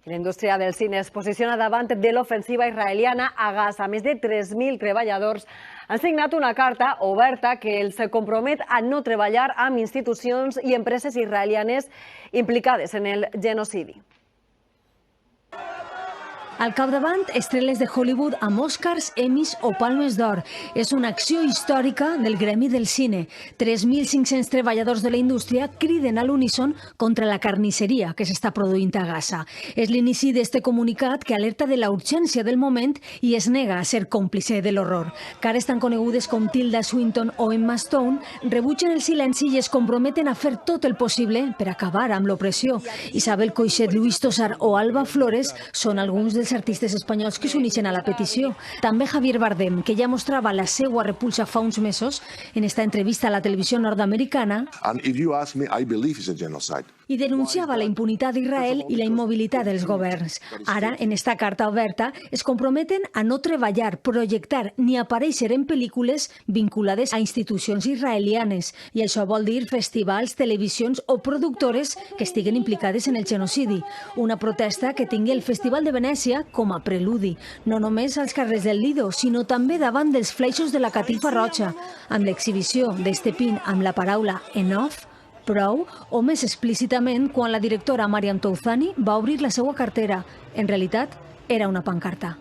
La indústria del cine es posiciona davant de l'ofensiva israeliana a Gaza. Més de 3.000 treballadors han signat una carta oberta que els compromet a no treballar amb institucions i empreses israelianes implicades en el genocidi. Al capdavant, estrelles de Hollywood amb Oscars, Emmys o Palmes d'Or. És una acció històrica del gremi del cine. 3.500 treballadors de la indústria criden a l'uníson contra la carnisseria que s'està produint a Gaza. És l'inici d'este comunicat que alerta de la urgència del moment i es nega a ser còmplice de l'horror. Cares tan conegudes com Tilda Swinton o Emma Stone rebutgen el silenci i es comprometen a fer tot el possible per acabar amb l'opressió. Isabel Coixet, Lluís Tossar o Alba Flores són alguns dels artistes espanyols que s'uneixen a la petició. També Javier Bardem, que ja mostrava la seva repulsa fa uns mesos en esta entrevista a la televisió nord-americana i denunciava la impunitat d'Israel i la immobilitat dels governs. Ara, en esta carta oberta, es comprometen a no treballar, projectar ni aparèixer en pel·lícules vinculades a institucions israelianes. I això vol dir festivals, televisions o productores que estiguen implicades en el genocidi. Una protesta que tingui el Festival de Venècia com a preludi, no només als carrers del Lido, sinó també davant dels fleixos de la Catifa Roja, amb l'exhibició d'este pin amb la paraula enough, prou, o més explícitament quan la directora Mariam Touzani va obrir la seva cartera. En realitat, era una pancarta.